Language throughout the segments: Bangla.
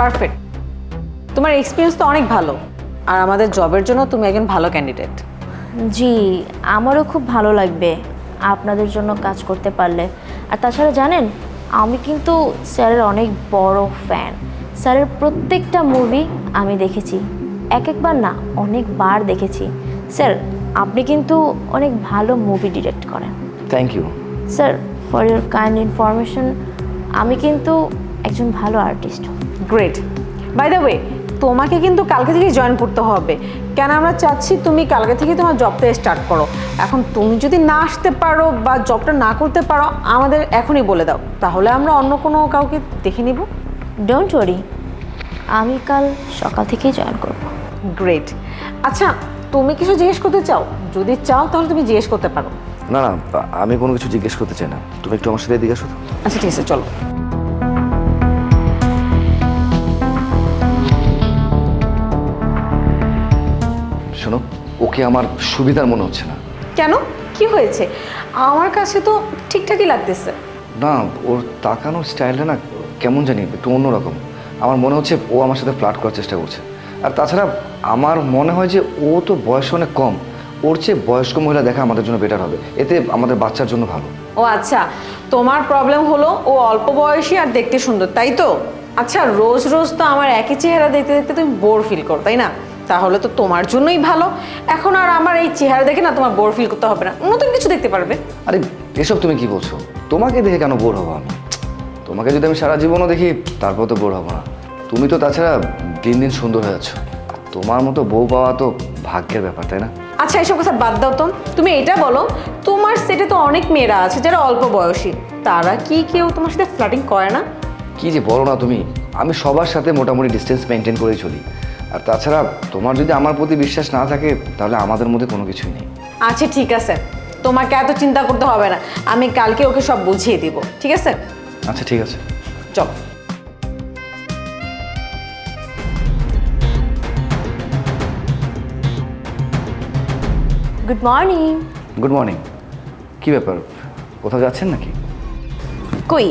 পারফেক্ট। তোমার এক্সপিরিয়েন্স তো অনেক ভালো, আর আমাদের জবের জন্য তুমি একজন ভালো ক্যান্ডিডেট। জি, আমারও খুব ভালো লাগবে আপনাদের জন্য কাজ করতে পারলে। আর তাছাড়া জানেন, আমি কিন্তু স্যারের অনেক বড় ফ্যান। স্যারের প্রত্যেকটা মুভি আমি দেখেছি, একবার না অনেকবার দেখেছি। স্যার, আপনি কিন্তু অনেক ভালো মুভি ডিরেক্ট করেন। Thank you. Sir, for your kind information, আমি কিন্তু একজন ভালো artist. Great. By the way, তোমাকে কিন্তু কালকে থেকে জয়েন করতে হবে, কেন আমরা চাচ্ছি তুমি কালকে থেকে তোমার জবটা স্টার্ট করো। এখন তুমি যদি না আসতে পারো বা জবটা না করতে পারো, আমাদের এখনই বলে দাও, তাহলে আমরা অন্য কোনো কাউকে দেখে নিব। ডোন্ট ওয়ারি, আমি কাল সকাল থেকেই জয়েন করব। গ্রেট। আচ্ছা, তুমি কিছু জিজ্ঞেস করতে চাও? যদি চাও তাহলে তুমি জিজ্ঞেস করতে পারো। না না, আমি কোনো কিছু জিজ্ঞেস করতে চাই না, তুমি একটু আমার সাথে এদিকে আসো তো। আচ্ছা ঠিক আছে, চলো। শোনো, ওকে আমার সুবিধার মনে হচ্ছে না। কেন, কি হয়েছে? আমার কাছে তো ঠিকঠাকই লাগতেছে। না, ওর তাকানোর স্টাইলটা না কেমন জানি একটু অন্যরকম। আমার মনে হচ্ছে ও আমার সাথে ফ্লার্ট করার চেষ্টা করছে। আর তাছাড়া আমার মনে হয় যে ও তো বয়স অনেক কম, ওর চেয়ে বয়স্ক মহিলা দেখা আমাদের জন্য বেটার হবে, এতে আমাদের বাচ্চার জন্য ভালো। ও আচ্ছা, তোমার প্রবলেম হলো ও অল্প বয়সী আর দেখতে সুন্দর, তাই তো? আচ্ছা, রোজ রোজ তো আমার একই চেহারা দেখতে দেখতে তুমি বোর ফিল করো, তাই না? তাহলে তো তোমার জন্যই ভালো। এখন আর আমার এই চেহারা দেখে না তোমার বোর ফিল করতে হবে না, নতুন কিছু দেখতে পারবে। আরে এসব তুমি কি বলছো? তোমাকে দেখে কেন বোর হবো আমি? তোমাকে যদি আমি সারা জীবনও দেখি তারপর তো বোর হবো না। তুমি তো তাছাড়া দিন দিন সুন্দর হয়ে যাচ্ছ। তোমার মতো বউ পাওয়া তো ভাগ্যের ব্যাপার, তাই না? আচ্ছা, এসব কথা বাদ দাও তো। তুমি এটা বলো, তোমার সেটে তো অনেক মেয়েরা আছে যারা অল্প বয়সী, তারা কি কেউ তোমার সাথে ফ্লার্টিং করে না? কি যে বলো না তুমি, আমি সবার সাথে মোটামুটি ডিস্টেন্স মেনটেন করেই চলি। আর তাছাড়া তোমার যদি আমার প্রতি বিশ্বাস না থাকে তাহলে আমাদের মধ্যে কোনো কিছুই নেই। আচ্ছা ঠিক আছে, তোমাকে এত চিন্তা করতে হবে না, আমি কালকে ওকে সব বুঝিয়ে দিব, ঠিক আছে? আচ্ছা ঠিক আছে, চল। Good morning. Good morning. কী ব্যাপার, কোথাও যাচ্ছেন নাকি? কই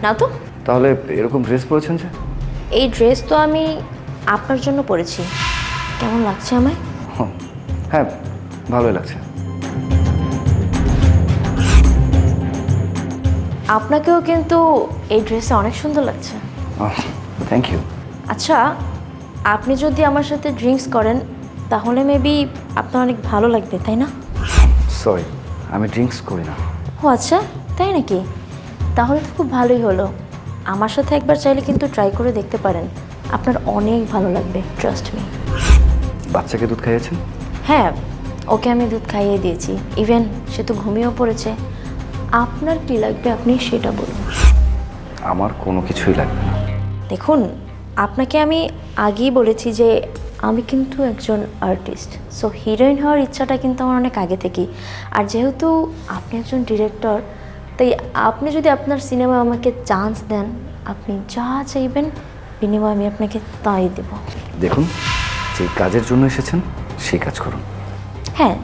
না তো। তাহলে এরকম ড্রেস পরেছেন যে? এই ড্রেস তো আমি আপনার জন্য পরেছি। কেমন লাগছে আমায়? হ্যাঁ, ভালোই লাগছে। আপনাকেও কিন্তু এই ড্রেসে অনেক সুন্দর লাগছে। Thank you. আচ্ছা, আপনি যদি আমার সাথে ড্রিঙ্কস করেন তাহলে মেবি আপনার অনেক ভালো লাগবে, তাই না? সরি, আমি ড্রিঙ্কস করি না। ও আচ্ছা, তাই নাকি? তাহলে তো খুব ভালোই হলো। আমার সাথে একবার চাইলে কিন্তু ট্রাই করে দেখতে পারেন, আপনার অনেক ভালো লাগবে, ট্রাস্ট মি। বাচ্চাকে দুধ খাইয়েছেন? হ্যাঁ, ওকে আমি দুধ খাইয়ে দিয়েছি, ইভেন সে তো ঘুমিয়েও পড়েছে। আপনার কী লাগবে আপনি সেটা বলুন। আমার কোনো কিছুই লাগবে না। দেখুন, আপনাকে আমি আগেই বলেছি যে আমি কিন্তু একজন আর্টিস্ট, সো হিরোইন হওয়ার ইচ্ছাটা কিন্তু আমার অনেক আগে থেকেই। আর যেহেতু আপনি একজন ডিরেক্টর, তাই আপনি যদি আপনার সিনেমা আমাকে চান্স দেন, আপনি যা চাইবেন বিনিময়ে আমি আপনাকে তাই দেব। দেখুন, যে কাজের জন্য এসেছেন সেই কাজ করুন। হ্যাঁ,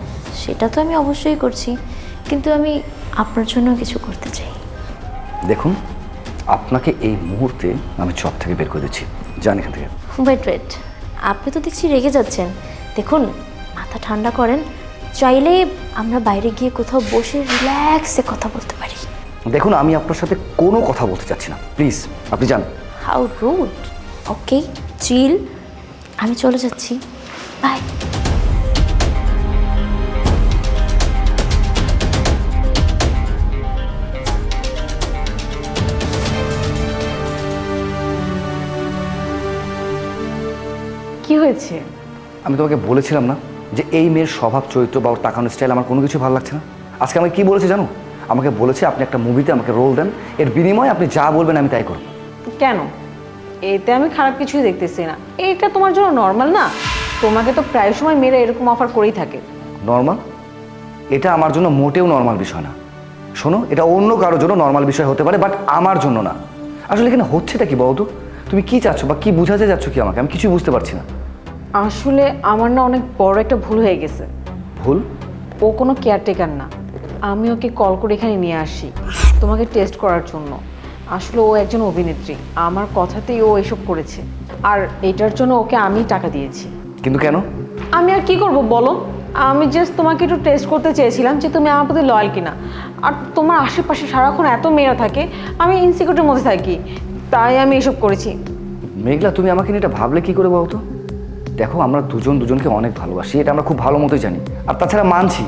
সেটা তো আমি অবশ্যই করছি, কিন্তু আমি আপনার জন্য কিছু করতে চাই। দেখুন, আপনাকে এই মুহূর্তে আমি জব থেকে বের করে দিচ্ছি, যান এখান থেকে। ওয়েট, আপনি তো দেখছি রেগে যাচ্ছেন। দেখুন, মাথা ঠান্ডা করেন, চাইলে আমরা বাইরে গিয়ে কোথাও বসে রিল্যাক্সে কথা বলতে পারি। দেখুন, আমি আপনার সাথে কোনো কথা বলতে চাচ্ছি না, প্লিজ আপনি যান। How rude. ওকে, চিল, আমি চলে যাচ্ছি, বাই। কি হয়েছে? আমি তোমাকে বলেছিলাম না যে এই মেয়ের স্বভাব চরিত্র বা ওর তাকানোর স্টাইল আমার কোনো কিছু ভালো লাগছে না। আজকে আমাকে কি বলেছে জানো? আমাকে বলেছে আপনি একটা মুভিতে আমাকে রোল দেন, এর বিনিময়ে আপনি যা বলবেন আমি তাই করব। কেন? এতে আমি খারাপ কিছুই দেখতেছি না, এটা তোমার জন্য নর্মাল না? তোমাকে তো প্রায় সময় মেয়েরা এরকম অফার করেই থাকে। নর্মাল? এটা আমার জন্য মোটেও নর্মাল বিষয় না। শোনো, এটা অন্য কারোর জন্য নর্মাল বিষয় হতে পারে, বাট আমার জন্য না। আসলে এখানে হচ্ছেটা কি বলো তো? তুমি কি চাচ্ছ বা কি বোঝাতে যাচ্ছ কি আমাকে? আমি কিছুই বুঝতে পারছি না। আসলে আমার না অনেক বড় একটা ভুল হয়ে গেছে। ভুল? ও কোনো কেয়ারটেকার না, আমি ওকে কল করে এখানে নিয়ে আসি তোমাকে টেস্ট করার জন্য। আসলে ও একজন অভিনেত্রী, আমার কথাতেই ও এসব করেছে। আর এটার জন্য ওকে আমি টাকা দিয়েছি। কিন্তু কেন? আমি আর কি করব বলো, আমি জাস্ট তোমাকে একটু টেস্ট করতে চেয়েছিলাম যে তুমি আমার প্রতি লয়াল কিনা। আর তোমার আশেপাশে সারাক্ষণ এত মেয়েরা থাকে, আমি ইনসিকিউরিটির মধ্যে থাকি, তাই আমি এসব করেছি। মেঘলা, তুমি আমাকে নিয়ে এটা ভাবলে কি করে বলতো? দেখো, আমরা দুজন দুজনকে অনেক ভালোবাসি, এটা আমরা খুব ভালো মতোই জানি। আর তাছাড়া মানছি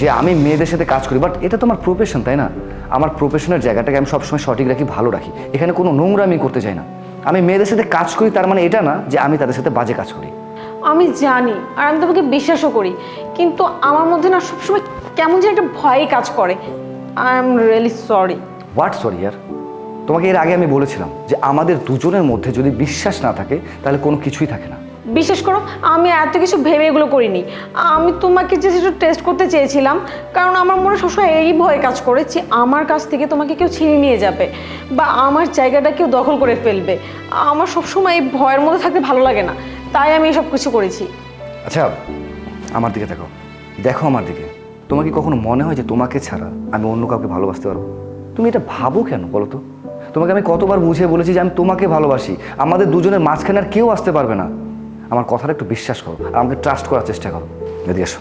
যে আমি মেয়েদের সাথে কাজ করি, বাট এটা তো আমার প্রফেশন, তাই না? আমার প্রফেশনের জায়গাটাকে আমি সবসময় সঠিক রাখি, ভালো রাখি। এখানে কোনো নোংরামি করতে চাই না। আমি মেয়েদের সাথে কাজ করি তার মানে এটা না যে আমি তাদের সাথে বাজে কাজ করি। আমি জানি, আর আমি তোমাকে বিশ্বাসও করি, কিন্তু আমার মধ্যে না সবসময় কেমন যেন একটা ভয় কাজ করে। I am really sorry. What sorry ইয়ার? তোমাকে এর আগে আমি বলেছিলাম যে আমাদের দুজনের মধ্যে যদি বিশ্বাস না থাকে তাহলে কোনো কিছুই থাকে না। বিশ্বাস করো, আমি এত কিছু ভেবে এগুলো করিনি। আমি তোমাকে যে একটু টেস্ট করতে চেয়েছিলাম, কারণ আমার মনে সবসময় এই ভয় কাজ করে যে আমার কাছ থেকে তোমাকে কেউ ছিনিয়ে নিয়ে যাবে বা আমার জায়গাটা কেউ দখল করে ফেলবে। আমার সবসময় এই ভয়ের মধ্যে থাকতে ভালো লাগে না, তাই আমি এসব কিছু করেছি। আচ্ছা, আমার দিকে দেখো, দেখো আমার দিকে। তোমার কি কখনো মনে হয় যে তোমাকে ছাড়া আমি অন্য কাউকে ভালোবাসতে পারবো? তুমি এটা ভাবো কেন বলো তো? তোমাকে আমি কতবার বুঝিয়ে বলেছি যে আমি তোমাকে ভালোবাসি, আমাদের দুজনের মাঝখানে আর কেউ আসতে পারবে না। আমার কথাটা একটু বিশ্বাস করো আর আমাকে ট্রাস্ট করার চেষ্টা করো। যদি এসো।